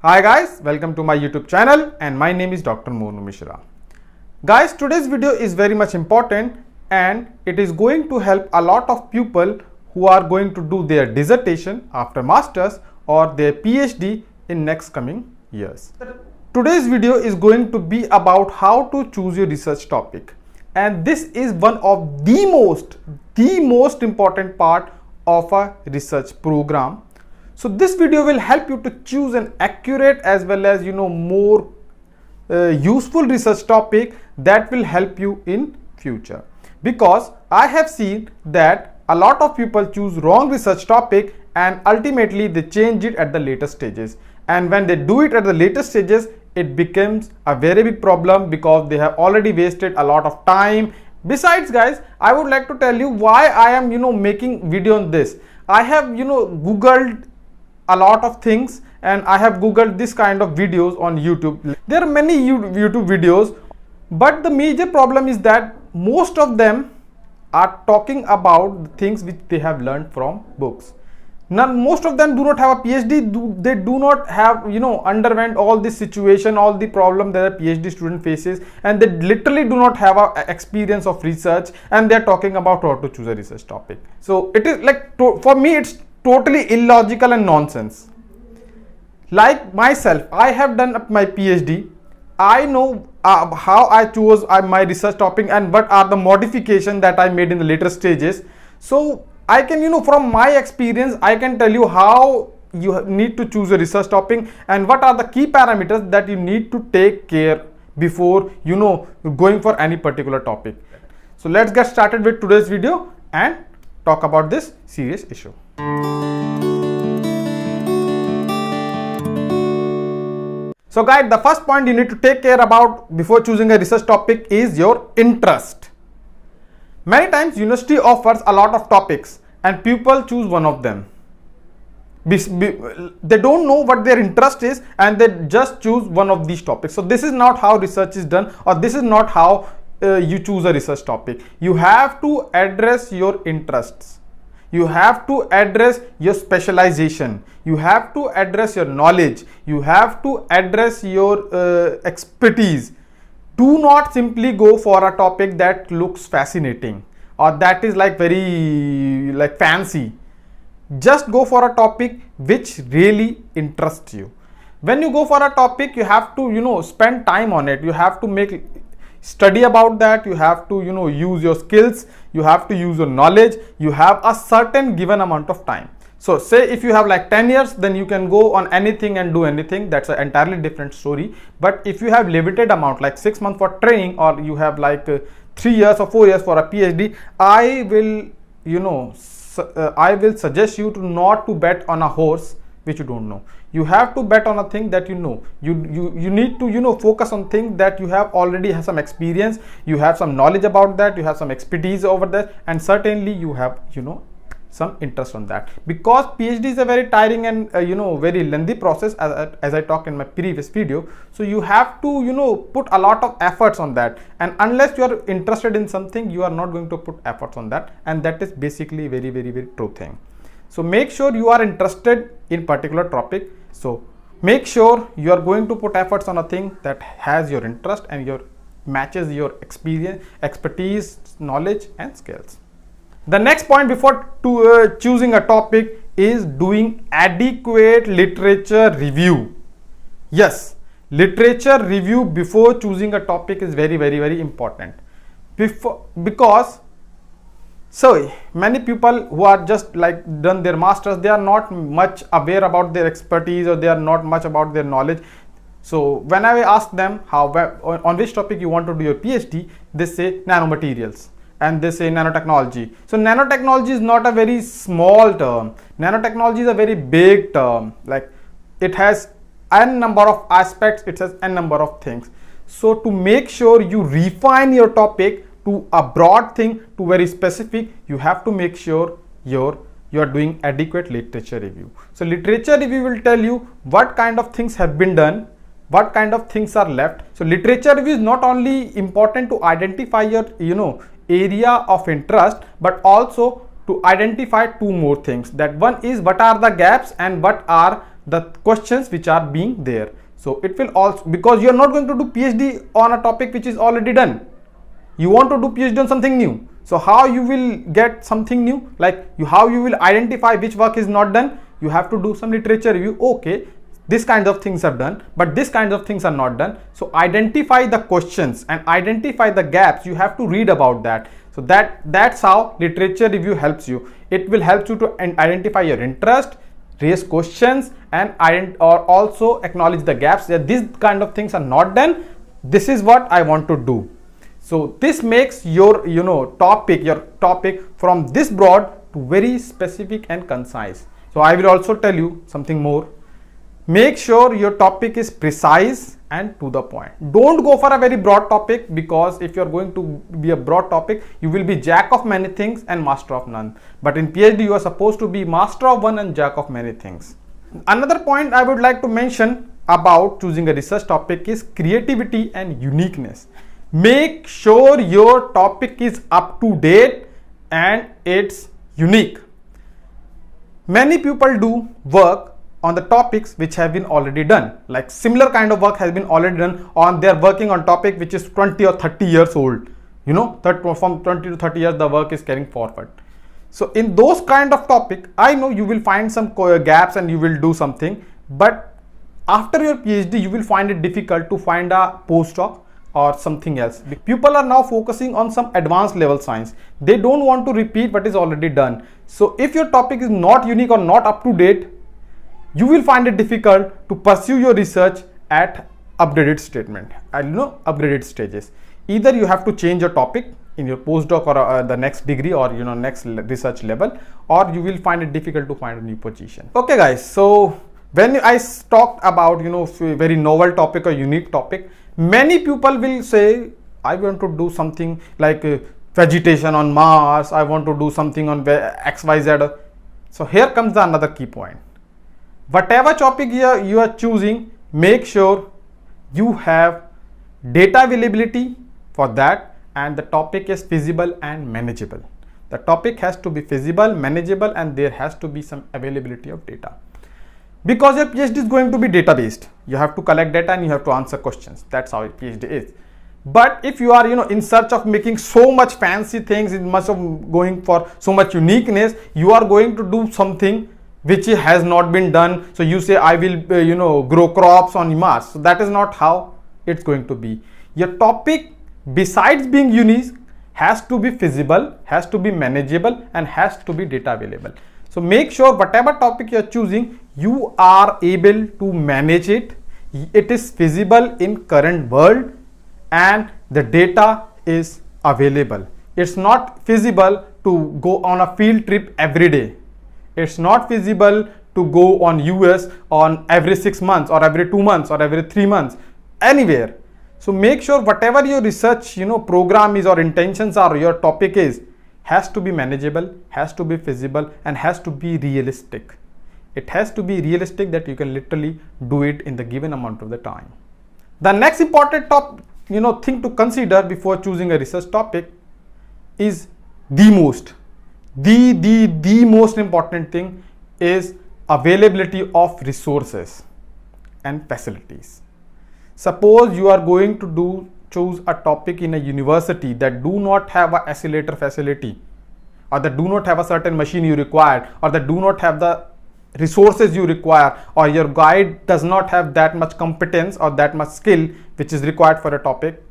Hi guys, welcome to my YouTube channel and my name is Dr. Monu Mishra. Guys, today's video is very much important and it is going to help a lot of people who are going to do their dissertation after masters or their PhD in next coming years. Today's video is going to be about how to choose your research topic, and this is one of the most important part of a research program. So this video will help you to choose an accurate as well as more useful research topic that will help you in future, because I have seen that a lot of people choose wrong research topic and ultimately they change it at the later stages, and when they do it at the later stages it becomes a very big problem because they have already wasted a lot of time. Besides guys, I would like to tell you why I am making video on this. I have googled a lot of things and I have googled this kind of videos on YouTube. There are many YouTube videos, but the major problem is that most of them are talking about the things which they have learned from books. Most of them do not have a PhD. They do not have underwent all this situation, all the problem that a PhD student faces, and they literally do not have a experience of research, and they are talking about how to choose a research topic. So it is like, for me it's totally illogical and nonsense. Like myself, I have done my PhD. I know how I chose my research topic and what are the modifications that I made in the later stages. So I can, from my experience, I can tell you how you need to choose a research topic and what are the key parameters that you need to take care before going for any particular topic. So let's get started with today's video and talk about this serious issue. So guys, the first point you need to take care about before choosing a research topic is your interest. Many times university offers a lot of topics and people choose one of them. They don't know what their interest is and they just choose one of these topics. So this is not how research is done, or this is not how you choose a research topic. You have to address your interests. You have to address your specialization. You have to address your knowledge. You have to address your expertise. Do not simply go for a topic that looks fascinating or that is like very fancy. Just go for a topic which really interests you. When you go for a topic, you have to spend time on it. You have to study about that. You have to use your skills. You have to use your knowledge. You have a certain given amount of time. So say if you have like 10 years, then you can go on anything and do anything. That's an entirely different story. But if you have limited amount like 6 months for training, or you have like 3 years or 4 years for a PhD, I will suggest you to not to bet on a horse which you don't know. You have to bet on a thing that you know. You need to focus on things that you have already have some experience, you have some knowledge about that, you have some expertise over that, and certainly you have some interest on that, because PhD is a very tiring and very lengthy process, as I talked in my previous video. So you have to put a lot of efforts on that, and unless you are interested in something, you are not going to put efforts on that, and that is basically very true thing. So make sure you are interested in particular topic. So make sure you are going to put efforts on a thing that has your interest and matches your experience, expertise, knowledge and skills. The next point before choosing a topic is doing adequate literature review. Yes, literature review before choosing a topic is very important. Because so many people who are just like done their masters, they are not much aware about their expertise, or they are not much about their knowledge. So when I ask them on which topic you want to do your PhD, they say nanomaterials and they say nanotechnology. So nanotechnology is not a very small term. Nanotechnology is a very big term. Like it has n number of aspects, it has n number of things. So to make sure you refine your topic to a broad thing to very specific, you have to make sure you are doing adequate literature review. So literature review will tell you what kind of things have been done, what kind of things are left. So literature review is not only important to identify your area of interest, but also to identify two more things. That one is what are the gaps and what are the questions which are being there. So it will also, because you are not going to do PhD on a topic which is already done. You want to do PhD on something new. So how you will get something new? Like how you will identify which work is not done? You have to do some literature review. Okay, this kind of things are done, but this kind of things are not done. So identify the questions and identify the gaps. You have to read about that. So that's how literature review helps you. It will help you to identify your interest, raise questions, and also acknowledge the gaps that these kind of things are not done. This is what I want to do. So this makes your topic from this broad to very specific and concise. So I will also tell you something more. Make sure your topic is precise and to the point. Don't go for a very broad topic, because if you're going to be a broad topic, you will be jack of many things and master of none. But in PhD, you are supposed to be master of one and jack of many things. Another point I would like to mention about choosing a research topic is creativity and uniqueness. Make sure your topic is up to date and it's unique. Many people do work on the topics which have been already done, like similar kind of work has been already done on, they are working on topic which is 20 or 30 years old, from 20 to 30 years the work is carrying forward. So in those kind of topic, I know you will find some gaps and you will do something, but after your PhD you will find it difficult to find a postdoc or something else. People are now focusing on some advanced level science. They don't want to repeat what is already done. So if your topic is not unique or not up to date, you will find it difficult to pursue your research at upgraded stages. Either you have to change your topic in your postdoc or the next degree or next research level, or you will find it difficult to find a new position. Okay guys, so when I talked about very novel topic or unique topic, many people will say, I want to do something like vegetation on Mars, I want to do something on XYZ. So here comes the another key point. Whatever topic you are choosing, make sure you have data availability for that, and the topic is feasible and manageable. The topic has to be feasible, manageable, and there has to be some availability of data. Because your PhD is going to be data based, you have to collect data and you have to answer questions. That's how a PhD is. But if you are in search of making so much fancy things, in much of going for so much uniqueness, you are going to do something which has not been done. So you say, I will grow crops on Mars. So that is not how it's going to be. Your topic, besides being unique, has to be feasible, has to be manageable, and has to be data available. So make sure whatever topic you are choosing, you are able to manage it. It is feasible in current world and the data is available. It's not feasible to go on a field trip every day. It's not feasible to go on US on every 6 months or every 2 months or every 3 months, anywhere. So make sure whatever your research program is or intentions are, your topic is, has to be manageable, has to be feasible, and has to be realistic. It has to be realistic that you can literally do it in the given amount of the time. The next important thing to consider before choosing a research topic is the most important thing is availability of resources and facilities. Suppose you are going to choose a topic in a university that do not have a accelerator facility, or that do not have a certain machine you require, or that do not have the resources you require, or your guide does not have that much competence or that much skill which is required for a topic,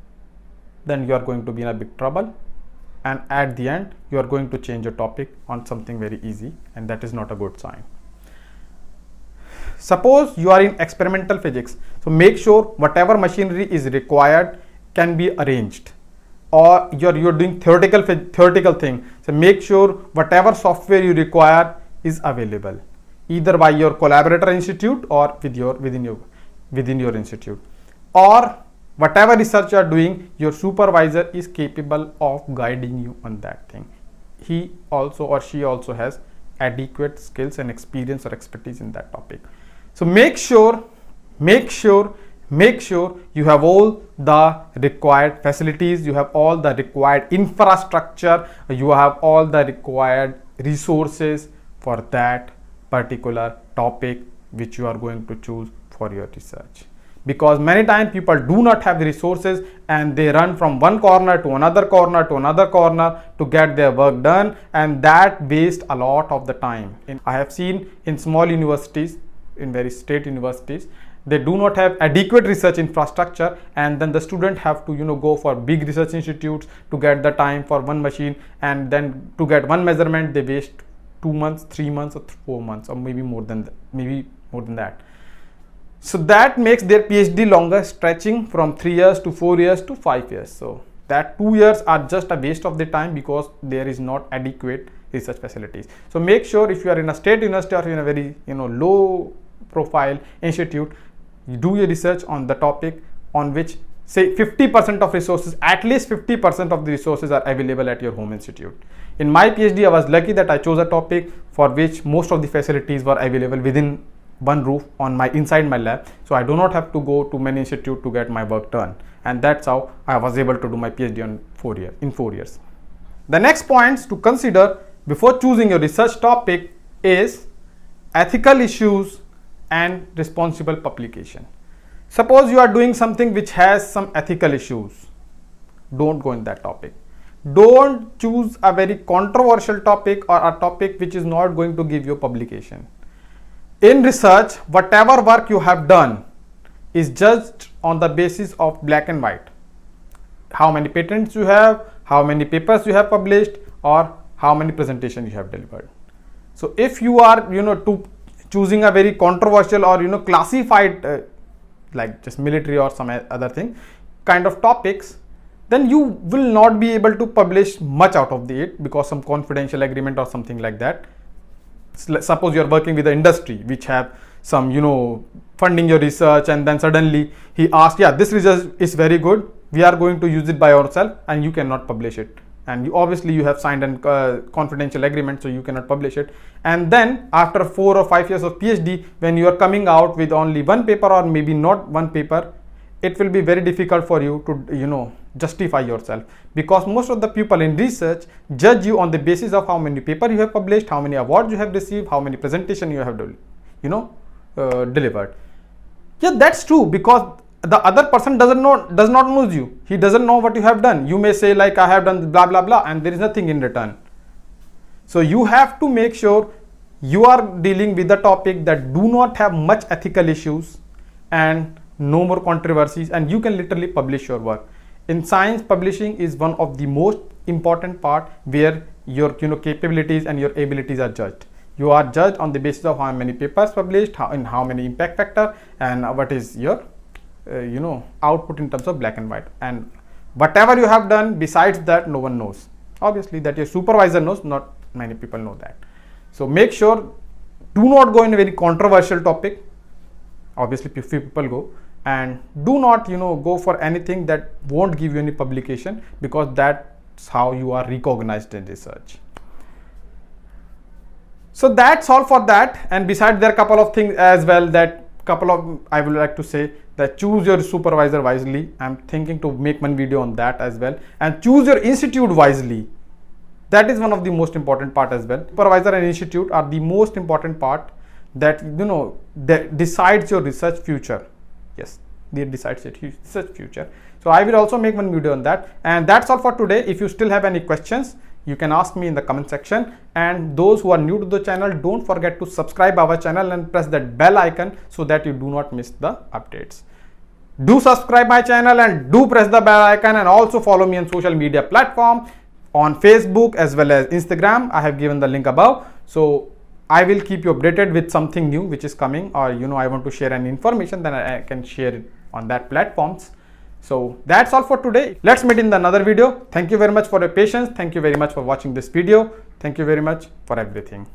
then you are going to be in a big trouble. And at the end, you are going to change your topic on something very easy, and that is not a good sign. Suppose you are in experimental physics, so make sure whatever machinery is required can be arranged, or you're doing theoretical thing, so make sure whatever software you require is available, either by your collaborator institute or within your institute, or whatever research you are doing, your supervisor is capable of guiding you on that thing. He also or she also has adequate skills and experience or expertise in that topic. So make sure you have all the required facilities, you have all the required infrastructure, you have all the required resources for that particular topic which you are going to choose for your research. Because many times people do not have the resources and they run from one corner to another corner to another corner to get their work done, and that wastes a lot of the time. I have seen in small universities, in very state universities, they do not have adequate research infrastructure, and then the student have to go for big research institutes to get the time for one machine, and then to get one measurement they waste 2 months, 3 months, or 4 months, or maybe more than that. So that makes their PhD longer, stretching from 3 years to 4 years to 5 years. So that 2 years are just a waste of the time because there is not adequate research facilities. So make sure if you are in a state university or in a very low profile institute, you do your research on the topic on which say 50% of resources, at least 50% of the resources are available at your home institute. In my PhD, I was lucky that I chose a topic for which most of the facilities were available within one roof on inside my lab, so I do not have to go to many institute to get my work done, and that's how I was able to do my PhD in 4 years. The next points to consider before choosing your research topic is ethical issues and responsible publication. Suppose you are doing something which has some ethical issues, don't go in that topic. Don't choose a very controversial topic or a topic which is not going to give you publication. In research, whatever work you have done is judged on the basis of black and white. How many patents you have, how many papers you have published, or how many presentations you have delivered. So if you are choosing a very controversial or classified like just military or some other thing kind of topics, then you will not be able to publish much out of it because some confidential agreement or something like that. Suppose you are working with the industry which have some funding your research, and then suddenly he asks, yeah, this research is very good, we are going to use it by ourselves, and you cannot publish it, and you have signed a confidential agreement, so you cannot publish it. And then after 4 or 5 years of PhD, when you are coming out with only one paper or maybe not one paper, it will be very difficult for you to justify yourself, because most of the people in research judge you on the basis of how many papers you have published, how many awards you have received, how many presentations you have delivered. Yeah, that's true, because the other person does not know you. He doesn't know what you have done. You may say like, I have done blah blah blah, and there is nothing in return. So you have to make sure you are dealing with the topic that do not have much ethical issues and no more controversies, and you can literally publish your work. In science, publishing is one of the most important part where your capabilities and your abilities are judged. You are judged on the basis of how many papers published, how many impact factor, and what is your output in terms of black and white. And whatever you have done besides that, no one knows. Obviously that your supervisor knows, not many people know that. So make sure, do not go in a very controversial topic. Obviously few people go, and do not go for anything that won't give you any publication, because that's how you are recognized in research. So that's all for that. And besides, there are a couple of things as well I would like to say, that choose your supervisor wisely. I'm thinking to make one video on that as well. And choose your institute wisely. That is one of the most important part as well. Supervisor and institute are the most important part that that decides your research future. Yes, they decides your research future. So I will also make one video on that. And that's all for today. If you still have any questions, you can ask me in the comment section. And those who are new to the channel, don't forget to subscribe our channel and press that bell icon so that you do not miss the updates. Do subscribe my channel and do press the bell icon, and also follow me on social media platform on Facebook as well as Instagram. I have given the link above. So I will keep you updated with something new which is coming, or I want to share any information, then I can share it on that platforms. So that's all for today. Let's meet in another video. Thank you very much for your patience. Thank you very much for watching this video. Thank you very much for everything.